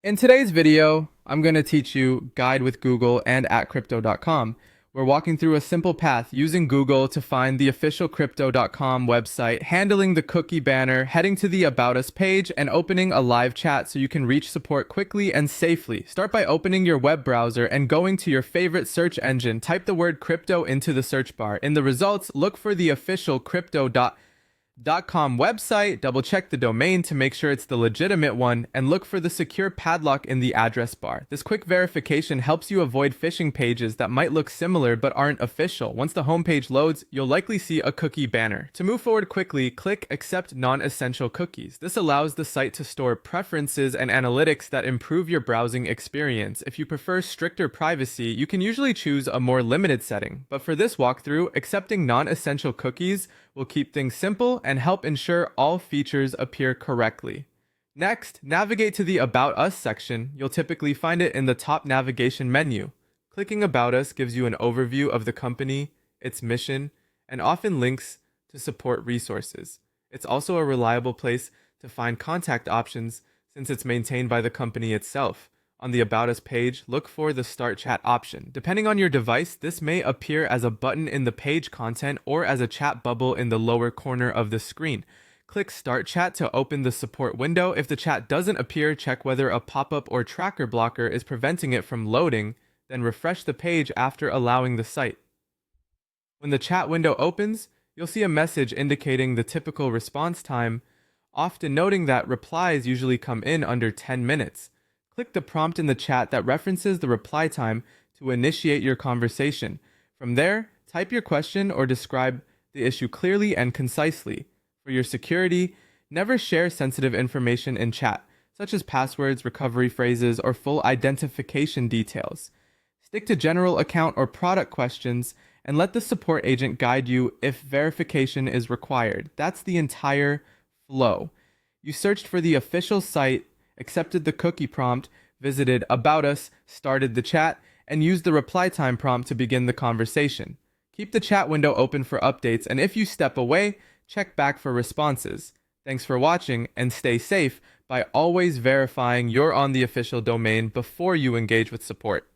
In today's video, I'm going to teach you Guide with Google and at crypto.com. We're walking through a simple path using Google to find the official crypto.com website, handling the cookie banner, heading to the About Us page, and opening a live chat so you can reach support quickly and safely. Start by opening your web browser and going to your favorite search engine. Type the word crypto into the search bar. In the results, look for the official crypto.com website, double check the domain to make sure it's the legitimate one, and look for the secure padlock in the address bar. This quick verification helps you avoid phishing pages that might look similar but aren't official. Once the homepage loads, you'll likely see a cookie banner. To move forward quickly, click Accept Non-Essential Cookies. This allows the site to store preferences and analytics that improve your browsing experience. If you prefer stricter privacy, you can usually choose a more limited setting, but for this walkthrough, accepting non-essential cookies will keep things simple and help ensure all features appear correctly. Next, navigate to the About Us section. You'll typically find it in the top navigation menu. Clicking About Us gives you an overview of the company, its mission, and often links to support resources. It's also a reliable place to find contact options since it's maintained by the company itself. On the About Us page, look for the Start Chat option. Depending on your device, this may appear as a button in the page content or as a chat bubble in the lower corner of the screen. Click Start Chat to open the support window. If the chat doesn't appear, check whether a pop-up or tracker blocker is preventing it from loading, then refresh the page after allowing the site. When the chat window opens, you'll see a message indicating the typical response time, often noting that replies usually come in under 10 minutes. Click the prompt in the chat that references the reply time to initiate your conversation. From there, type your question or describe the issue clearly and concisely. For your security, never share sensitive information in chat, such as passwords, recovery phrases, or full identification details. Stick to general account or product questions and let the support agent guide you if verification is required. That's the entire flow. You searched for the official site, accepted the cookie prompt, visited About Us, started the chat, and used the reply time prompt to begin the conversation. Keep the chat window open for updates, and if you step away, check back for responses. Thanks for watching, and stay safe by always verifying you're on the official domain before you engage with support.